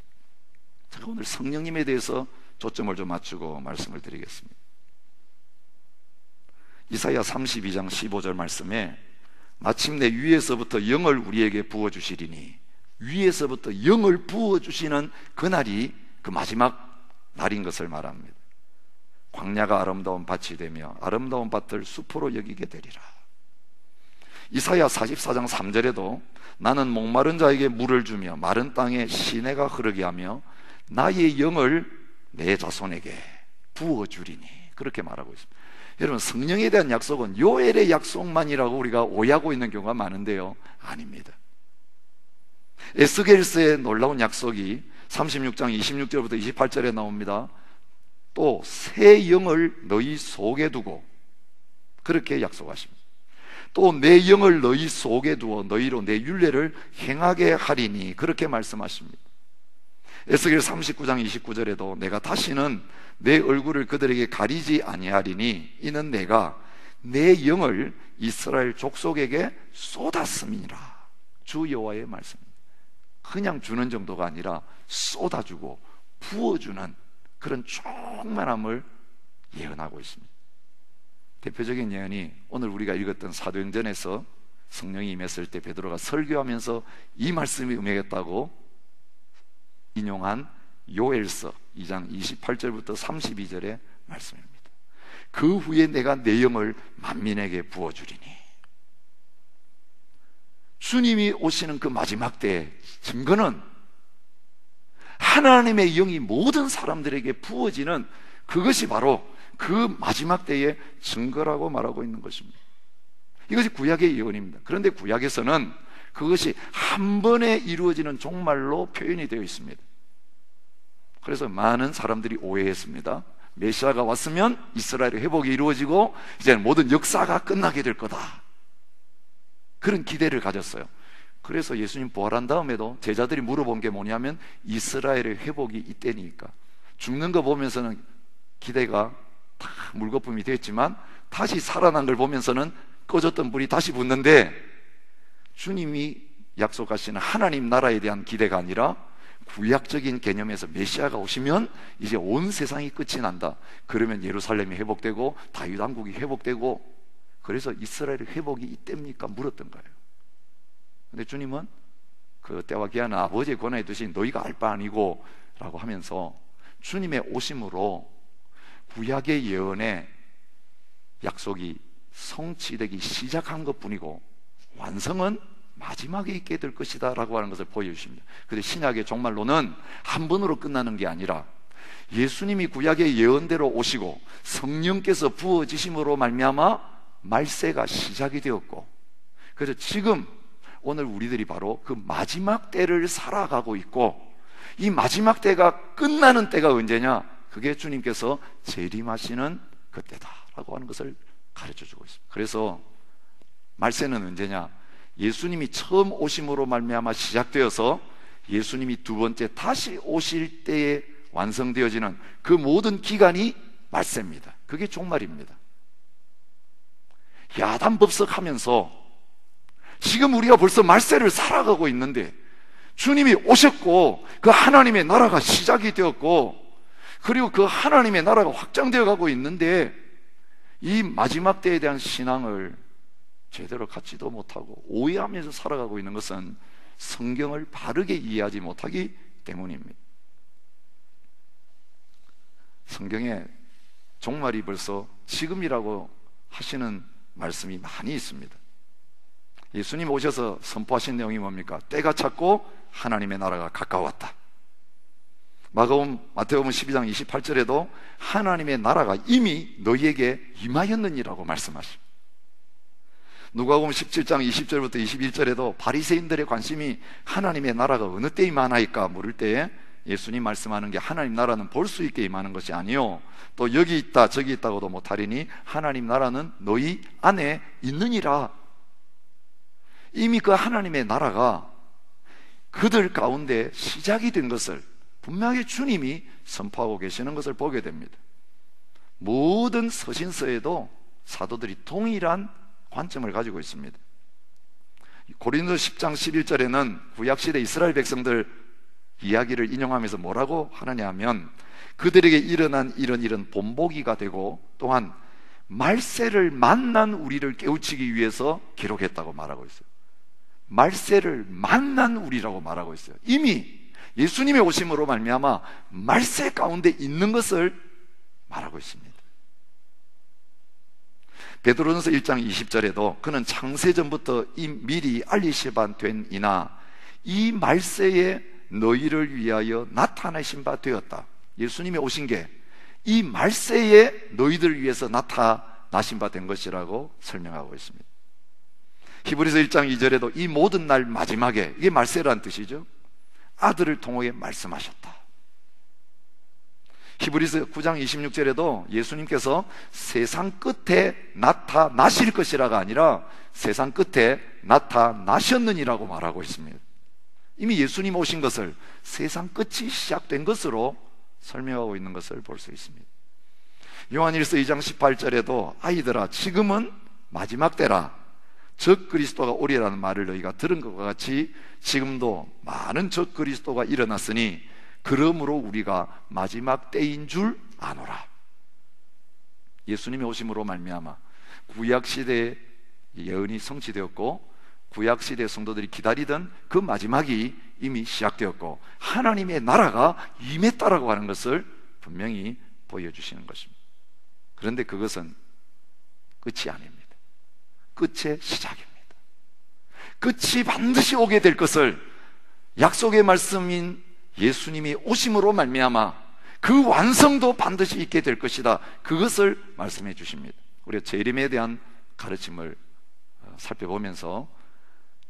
제가 오늘 성령님에 대해서 초점을 좀 맞추고 말씀을 드리겠습니다. 이사야 32장 15절 말씀에 마침내 위에서부터 영을 우리에게 부어주시리니, 위에서부터 영을 부어주시는 그날이 그 마지막 날인 것을 말합니다. 광야가 아름다운 밭이 되며 아름다운 밭을 숲으로 여기게 되리라. 이사야 44장 3절에도 나는 목마른 자에게 물을 주며 마른 땅에 시내가 흐르게 하며 나의 영을 내 자손에게 부어주리니, 그렇게 말하고 있습니다. 여러분, 성령에 대한 약속은 요엘의 약속만이라고 우리가 오해하고 있는 경우가 많은데요, 아닙니다. 에스겔서의 놀라운 약속이 36장 26절부터 28절에 나옵니다. 또 새 영을 너희 속에 두고, 그렇게 약속하십니다. 또 내 영을 너희 속에 두어 너희로 내 율례를 행하게 하리니, 그렇게 말씀하십니다. 에스겔 39장 29절에도 내가 다시는 내 얼굴을 그들에게 가리지 아니하리니 이는 내가 내 영을 이스라엘 족속에게 쏟았음이니라. 주 여호와의 말씀입니다. 그냥 주는 정도가 아니라 쏟아주고 부어주는 그런 충만함을 예언하고 있습니다. 대표적인 예언이 오늘 우리가 읽었던 사도행전에서 성령이 임했을 때 베드로가 설교하면서 이 말씀이 임하겠다고 인용한 요엘서 2장 28절부터 32절의 말씀입니다. 그 후에 내가 내 영을 만민에게 부어주리니. 주님이 오시는 그 마지막 때의 증거는 하나님의 영이 모든 사람들에게 부어지는 그것이 바로 그 마지막 때의 증거라고 말하고 있는 것입니다. 이것이 구약의 예언입니다. 그런데 구약에서는 그것이 한 번에 이루어지는 종말로 표현이 되어 있습니다. 그래서 많은 사람들이 오해했습니다. 메시아가 왔으면 이스라엘의 회복이 이루어지고 이제는 모든 역사가 끝나게 될 거다, 그런 기대를 가졌어요. 그래서 예수님 부활한 다음에도 제자들이 물어본 게 뭐냐면 이스라엘의 회복이 이때니까. 죽는 거 보면서는 기대가 다 물거품이 됐지만 다시 살아난 걸 보면서는 꺼졌던 불이 다시 붙는데, 주님이 약속하시는 하나님 나라에 대한 기대가 아니라 구약적인 개념에서 메시아가 오시면 이제 온 세상이 끝이 난다, 그러면 예루살렘이 회복되고 다윗 왕국이 회복되고, 그래서 이스라엘의 회복이 이때입니까? 물었던 거예요. 근데 주님은 그 때와 기한은 아버지의 권한에 두신 너희가 알 바 아니고 라고 하면서 주님의 오심으로 구약의 예언의 약속이 성취되기 시작한 것뿐이고 완성은 마지막에 있게 될 것이다 라고 하는 것을 보여주십니다. 그런데 신약의 종말론은 한 번으로 끝나는 게 아니라 예수님이 구약의 예언대로 오시고 성령께서 부어지심으로 말미암아 말세가 시작이 되었고, 그래서 지금 오늘 우리들이 바로 그 마지막 때를 살아가고 있고, 이 마지막 때가 끝나는 때가 언제냐? 그게 주님께서 재림하시는 그때다라고 하는 것을 가르쳐주고 있습니다. 그래서 말세는 언제냐? 예수님이 처음 오심으로 말미암아 시작되어서 예수님이 두 번째 다시 오실 때에 완성되어지는 그 모든 기간이 말세입니다. 그게 종말입니다. 야단법석하면서 지금 우리가 벌써 말세를 살아가고 있는데, 주님이 오셨고 그 하나님의 나라가 시작이 되었고, 그리고 그 하나님의 나라가 확장되어 가고 있는데, 이 마지막 때에 대한 신앙을 제대로 갖지도 못하고 오해하면서 살아가고 있는 것은 성경을 바르게 이해하지 못하기 때문입니다. 성경에 종말이 벌써 지금이라고 하시는 말씀이 많이 있습니다. 예수님 오셔서 선포하신 내용이 뭡니까? 때가 찼고 하나님의 나라가 가까웠다. 마태복음 12장 28절에도 하나님의 나라가 이미 너희에게 임하였느니라고 말씀하십니다. 누가복음 17장 20절부터 21절에도 바리새인들의 관심이 하나님의 나라가 어느 때 임하나이까 물을 때에 예수님 말씀하는 게 하나님 나라는 볼 수 있게 임하는 것이 아니요 또 여기 있다 저기 있다고도 못하리니 하나님 나라는 너희 안에 있느니라. 이미 그 하나님의 나라가 그들 가운데 시작이 된 것을 분명히 주님이 선포하고 계시는 것을 보게 됩니다. 모든 서신서에도 사도들이 동일한 관점을 가지고 있습니다. 고린도 10장 11절에는 구약시대 이스라엘 백성들 이야기를 인용하면서 뭐라고 하느냐 하면 그들에게 일어난 이런 일은 본보기가 되고 또한 말세를 만난 우리를 깨우치기 위해서 기록했다고 말하고 있어요. 말세를 만난 우리라고 말하고 있어요. 이미 예수님의 오심으로 말미암아 말세 가운데 있는 것을 말하고 있습니다. 베드로전서 1장 20절에도 그는 창세전부터 미리 알리시바 된 이나 이 말세에 너희를 위하여 나타나신 바 되었다. 예수님이 오신 게 이 말세에 너희들 위해서 나타나신 바 된 것이라고 설명하고 있습니다. 히브리서 1장 2절에도 이 모든 날 마지막에, 이게 말세라는 뜻이죠, 아들을 통하여 말씀하셨다. 히브리서 9장 26절에도 예수님께서 세상 끝에 나타나실 것이라가 아니라 세상 끝에 나타나셨느니라고 말하고 있습니다. 이미 예수님 오신 것을 세상 끝이 시작된 것으로 설명하고 있는 것을 볼 수 있습니다. 요한일서 2장 18절에도 아이들아 지금은 마지막 때라 적 그리스도가 오리라는 말을 너희가 들은 것과 같이 지금도 많은 적 그리스도가 일어났으니 그러므로 우리가 마지막 때인 줄 아노라. 예수님이 오심으로 말미암아 구약시대의 예언이 성취되었고 구약시대 성도들이 기다리던 그 마지막이 이미 시작되었고 하나님의 나라가 임했다라고 하는 것을 분명히 보여주시는 것입니다. 그런데 그것은 끝이 아닙니다. 끝의 시작입니다. 끝이 반드시 오게 될 것을 약속의 말씀인 예수님이 오심으로 말미암아 그 완성도 반드시 있게 될 것이다, 그것을 말씀해 주십니다. 우리가 재림에 대한 가르침을 살펴보면서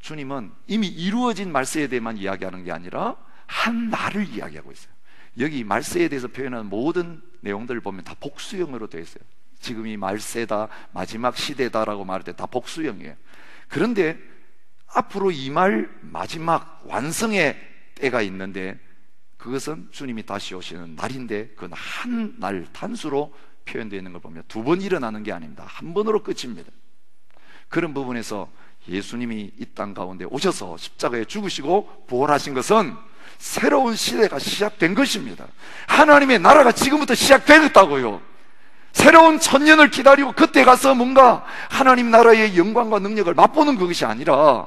주님은 이미 이루어진 말세에 대해만 이야기하는 게 아니라 한 날을 이야기하고 있어요. 여기 말세에 대해서 표현하는 모든 내용들을 보면 다 복수형으로 되어 있어요. 지금이 말세다, 마지막 시대다라고 말할 때 다 복수형이에요. 그런데 앞으로 이 말 마지막 완성의 때가 있는데 그것은 주님이 다시 오시는 날인데 그건 한 날 단수로 표현되어 있는 걸 보면 두 번 일어나는 게 아닙니다. 한 번으로 끝입니다. 그런 부분에서 예수님이 이 땅 가운데 오셔서 십자가에 죽으시고 부활하신 것은 새로운 시대가 시작된 것입니다. 하나님의 나라가 지금부터 시작되었다고요. 새로운 천년을 기다리고 그때 가서 뭔가 하나님 나라의 영광과 능력을 맛보는 그것이 아니라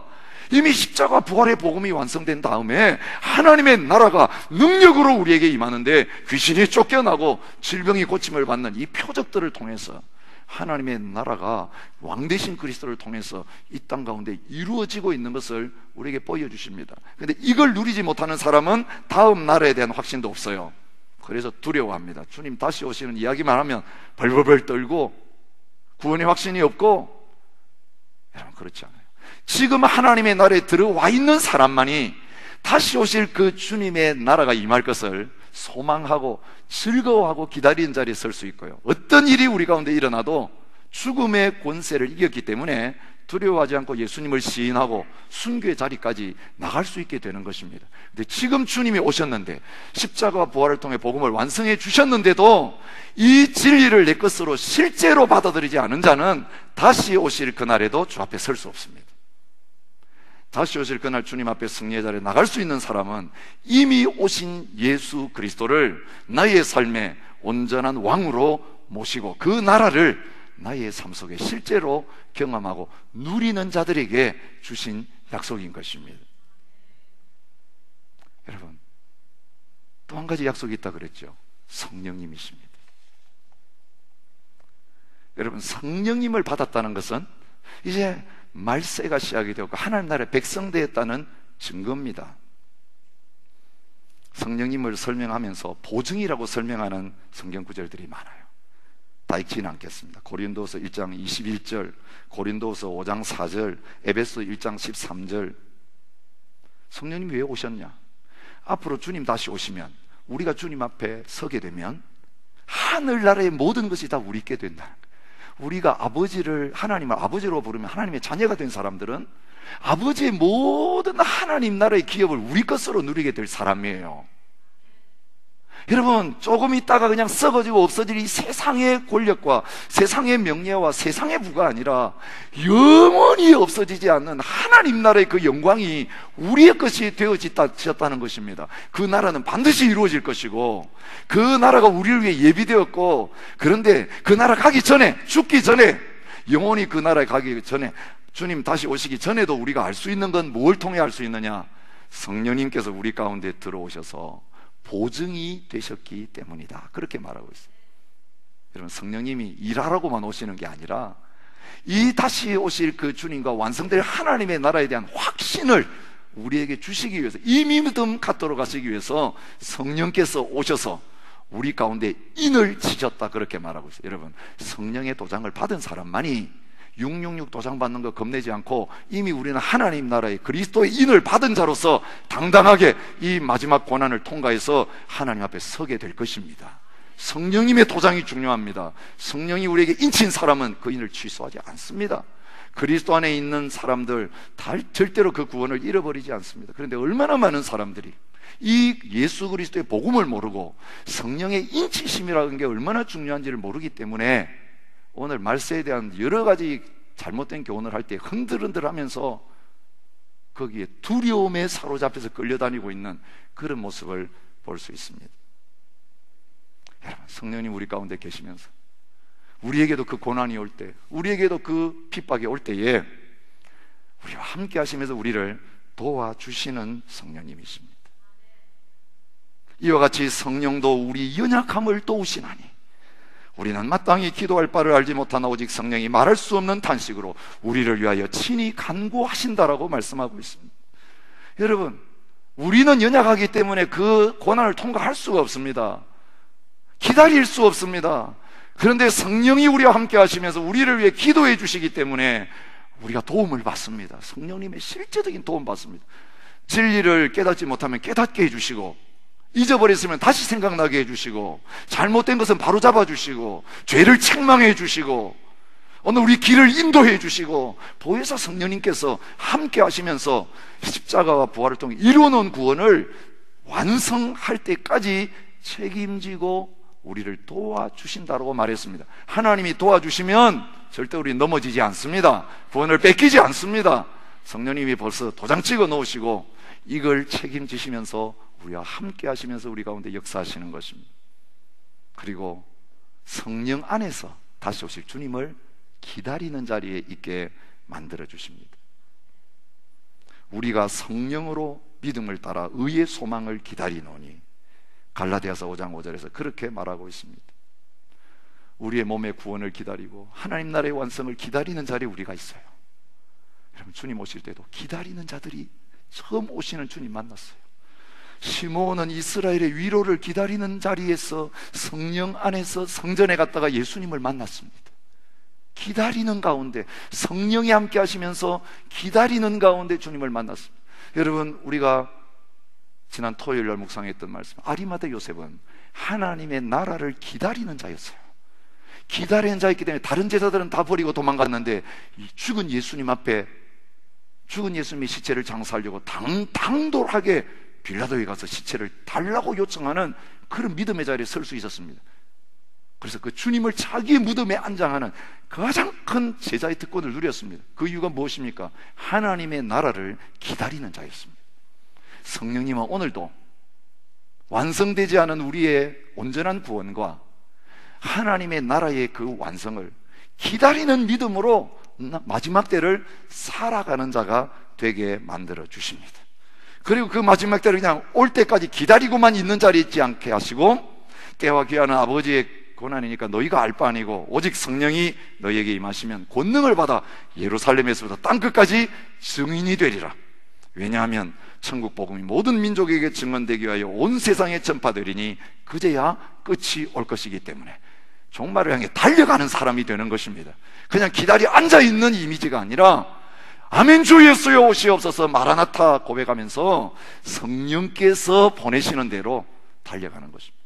이미 십자가 부활의 복음이 완성된 다음에 하나님의 나라가 능력으로 우리에게 임하는데 귀신이 쫓겨나고 질병이 고침을 받는 이 표적들을 통해서 하나님의 나라가 왕 되신 그리스도를 통해서 이 땅 가운데 이루어지고 있는 것을 우리에게 보여주십니다. 그런데 이걸 누리지 못하는 사람은 다음 나라에 대한 확신도 없어요. 그래서 두려워합니다. 주님 다시 오시는 이야기만 하면 벌벌벌 떨고 구원의 확신이 없고, 여러분 그렇지 않아요. 지금 하나님의 나라에 들어와 있는 사람만이 다시 오실 그 주님의 나라가 임할 것을 소망하고 즐거워하고 기다리는 자리에 설 수 있고요, 어떤 일이 우리 가운데 일어나도 죽음의 권세를 이겼기 때문에 두려워하지 않고 예수님을 시인하고 순교의 자리까지 나갈 수 있게 되는 것입니다. 근데 지금 주님이 오셨는데 십자가와 부활을 통해 복음을 완성해 주셨는데도 이 진리를 내 것으로 실제로 받아들이지 않은 자는 다시 오실 그날에도 주 앞에 설 수 없습니다. 다시 오실 그날 주님 앞에 승리의 자리에 나갈 수 있는 사람은 이미 오신 예수 그리스도를 나의 삶의 온전한 왕으로 모시고 그 나라를 나의 삶 속에 실제로 경험하고 누리는 자들에게 주신 약속인 것입니다. 여러분, 또 한 가지 약속이 있다 그랬죠. 성령님이십니다. 여러분, 성령님을 받았다는 것은 이제 말세가 시작이 되었고 하나님 나라의 백성 되었다는 증거입니다. 성령님을 설명하면서 보증이라고 설명하는 성경 구절들이 많아요. 다 읽지는 않겠습니다. 고린도서 1장 21절, 고린도서 5장 4절, 에베소 1장 13절. 성령님이 왜 오셨냐? 앞으로 주님 다시 오시면 우리가 주님 앞에 서게 되면 하늘나라의 모든 것이 다 우리께 된다. 우리가 아버지를, 하나님을 아버지로 부르면 하나님의 자녀가 된 사람들은 아버지의 모든 하나님 나라의 기업을 우리 것으로 누리게 될 사람이에요. 여러분, 조금 있다가 그냥 썩어지고 없어질 이 세상의 권력과 세상의 명예와 세상의 부가 아니라 영원히 없어지지 않는 하나님 나라의 그 영광이 우리의 것이 되어졌다는 것입니다. 그 나라는 반드시 이루어질 것이고, 그 나라가 우리를 위해 예비되었고, 그런데 그 나라 가기 전에, 죽기 전에, 영원히 그 나라에 가기 전에, 주님 다시 오시기 전에도 우리가 알 수 있는 건 뭘 통해 알 수 있느냐? 성령님께서 우리 가운데 들어오셔서 보증이 되셨기 때문이다. 그렇게 말하고 있어요. 여러분, 성령님이 일하라고만 오시는 게 아니라 이 다시 오실 그 주님과 완성될 하나님의 나라에 대한 확신을 우리에게 주시기 위해서, 이 믿음 갖도록 하시기 위해서 성령께서 오셔서 우리 가운데 인을 치셨다. 그렇게 말하고 있어요. 여러분, 성령의 도장을 받은 사람만이 666 도장 받는 거 겁내지 않고 이미 우리는 하나님 나라의 그리스도의 인을 받은 자로서 당당하게 이 마지막 고난을 통과해서 하나님 앞에 서게 될 것입니다. 성령님의 도장이 중요합니다. 성령이 우리에게 인친 사람은 그 인을 취소하지 않습니다. 그리스도 안에 있는 사람들 절대로 그 구원을 잃어버리지 않습니다. 그런데 얼마나 많은 사람들이 이 예수 그리스도의 복음을 모르고 성령의 인치심이라는 게 얼마나 중요한지를 모르기 때문에 오늘 말세에 대한 여러 가지 잘못된 교훈을 할 때 흔들흔들하면서 거기에 두려움에 사로잡혀서 끌려다니고 있는 그런 모습을 볼 수 있습니다. 여러분, 성령님 우리 가운데 계시면서 우리에게도 그 고난이 올 때, 우리에게도 그 핍박이 올 때에 우리와 함께 하시면서 우리를 도와주시는 성령님이십니다. 이와 같이 성령도 우리 연약함을 도우시나니 우리는 마땅히 기도할 바를 알지 못하나 오직 성령이 말할 수 없는 탄식으로 우리를 위하여 친히 간구하신다라고 말씀하고 있습니다. 여러분, 우리는 연약하기 때문에 그 고난을 통과할 수가 없습니다. 기다릴 수 없습니다. 그런데 성령이 우리와 함께 하시면서 우리를 위해 기도해 주시기 때문에 우리가 도움을 받습니다. 성령님의 실제적인 도움 받습니다. 진리를 깨닫지 못하면 깨닫게 해주시고, 잊어버렸으면 다시 생각나게 해주시고, 잘못된 것은 바로 잡아주시고, 죄를 책망해 주시고, 오늘 우리 길을 인도해 주시고, 보혜사 성령님께서 함께 하시면서 십자가와 부활을 통해 이루어놓은 구원을 완성할 때까지 책임지고 우리를 도와주신다고 말했습니다. 하나님이 도와주시면 절대 우리 넘어지지 않습니다. 구원을 뺏기지 않습니다. 성령님이 벌써 도장 찍어 놓으시고 이걸 책임지시면서 우리와 함께 하시면서 우리 가운데 역사하시는 것입니다. 그리고 성령 안에서 다시 오실 주님을 기다리는 자리에 있게 만들어 주십니다. 우리가 성령으로 믿음을 따라 의의 소망을 기다리노니, 갈라디아서 5장 5절에서 그렇게 말하고 있습니다. 우리의 몸의 구원을 기다리고 하나님 나라의 완성을 기다리는 자리에 우리가 있어요. 여러분, 주님 오실 때도 기다리는 자들이 처음 오시는 주님 만났어요. 시므온은 이스라엘의 위로를 기다리는 자리에서 성령 안에서 성전에 갔다가 예수님을 만났습니다. 기다리는 가운데, 성령이 함께 하시면서 기다리는 가운데 주님을 만났습니다. 여러분, 우리가 지난 토요일 날 묵상했던 말씀, 아리마대 요셉은 하나님의 나라를 기다리는 자였어요. 기다리는 자였기 때문에 다른 제사들은 다 버리고 도망갔는데 죽은 예수님 앞에, 죽은 예수님의 시체를 장사하려고 당돌하게 빌라도에 가서 시체를 달라고 요청하는 그런 믿음의 자리에 설 수 있었습니다. 그래서 그 주님을 자기의 무덤에 안장하는 가장 큰 제자의 특권을 누렸습니다. 그 이유가 무엇입니까? 하나님의 나라를 기다리는 자였습니다. 성령님은 오늘도 완성되지 않은 우리의 온전한 구원과 하나님의 나라의 그 완성을 기다리는 믿음으로 마지막 때를 살아가는 자가 되게 만들어 주십니다. 그리고 그 마지막 때를 그냥 올 때까지 기다리고만 있는 자리에 있지 않게 하시고, 때와 기한은 아버지의 고난이니까 너희가 알 바 아니고 오직 성령이 너희에게 임하시면 권능을 받아 예루살렘에서부터 땅끝까지 증인이 되리라. 왜냐하면 천국 복음이 모든 민족에게 증언되기 위하여 온 세상에 전파되리니 그제야 끝이 올 것이기 때문에 종말을 향해 달려가는 사람이 되는 것입니다. 그냥 기다려 앉아있는 이미지가 아니라 아멘 주 예수여 오시옵소서 마라나타 고백하면서 성령께서 보내시는 대로 달려가는 것입니다.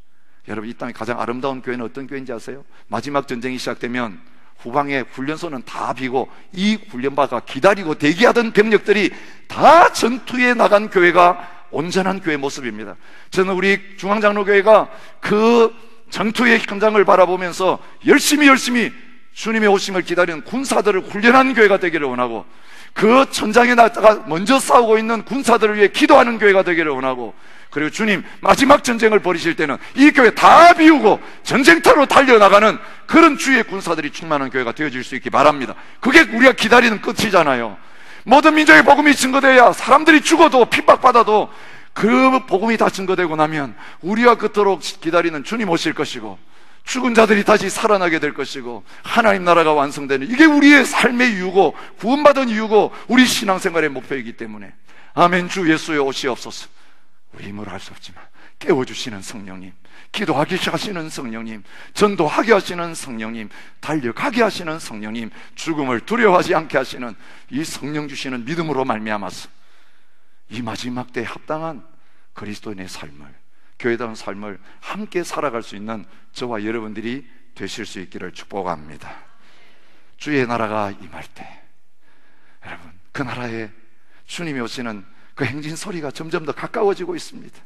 여러분, 이 땅의 가장 아름다운 교회는 어떤 교회인지 아세요? 마지막 전쟁이 시작되면 후방에 훈련소는 다 비고 이 훈련받아 기다리고 대기하던 병력들이 다 전투에 나간 교회가 온전한 교회 모습입니다. 저는 우리 중앙장로교회가 그 전투의 현장을 바라보면서 열심히 주님의 오심을 기다리는 군사들을 훈련하는 교회가 되기를 원하고, 그 전장에 나갔다가 먼저 싸우고 있는 군사들을 위해 기도하는 교회가 되기를 원하고, 그리고 주님 마지막 전쟁을 벌이실 때는 이 교회 다 비우고 전쟁터로 달려나가는 그런 주의 군사들이 충만한 교회가 되어질 수 있기 바랍니다. 그게 우리가 기다리는 끝이잖아요. 모든 민족의 복음이 증거되어야, 사람들이 죽어도 핍박받아도 그 복음이 다 증거되고 나면 우리가 그토록 기다리는 주님 오실 것이고, 죽은 자들이 다시 살아나게 될 것이고, 하나님 나라가 완성되는, 이게 우리의 삶의 이유고 구원받은 이유고 우리 신앙생활의 목표이기 때문에, 아멘. 주 예수의 오시옵소서. 우리 힘으로 할 수 없지만 깨워주시는 성령님, 기도하게 하시는 성령님, 전도하게 하시는 성령님, 달려가게 하시는 성령님, 죽음을 두려워하지 않게 하시는 이 성령 주시는 믿음으로 말미암아서 이 마지막 때에 합당한 그리스도인의 삶을, 교회다운 삶을 함께 살아갈 수 있는 저와 여러분들이 되실 수 있기를 축복합니다. 주의 나라가 임할 때, 여러분, 그 나라에 주님이 오시는 그 행진 소리가 점점 더 가까워지고 있습니다.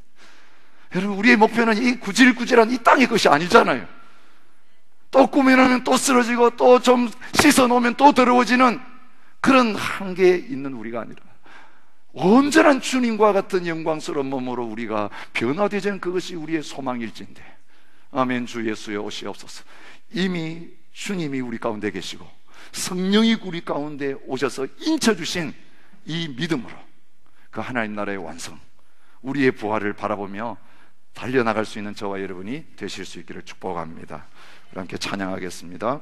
여러분, 우리의 목표는 이 구질구질한 이 땅의 것이 아니잖아요. 또 꾸며놓으면 또 쓰러지고, 또 좀 씻어놓으면 또 더러워지는 그런 한계에 있는 우리가 아니라, 온전한 주님과 같은 영광스러운 몸으로 우리가 변화되는 그것이 우리의 소망일진데, 아멘. 주 예수의 오시옵소서. 이미 주님이 우리 가운데 계시고 성령이 우리 가운데 오셔서 인쳐주신 이 믿음으로 그 하나님 나라의 완성, 우리의 부활을 바라보며 달려나갈 수 있는 저와 여러분이 되실 수 있기를 축복합니다. 우리 함께 찬양하겠습니다.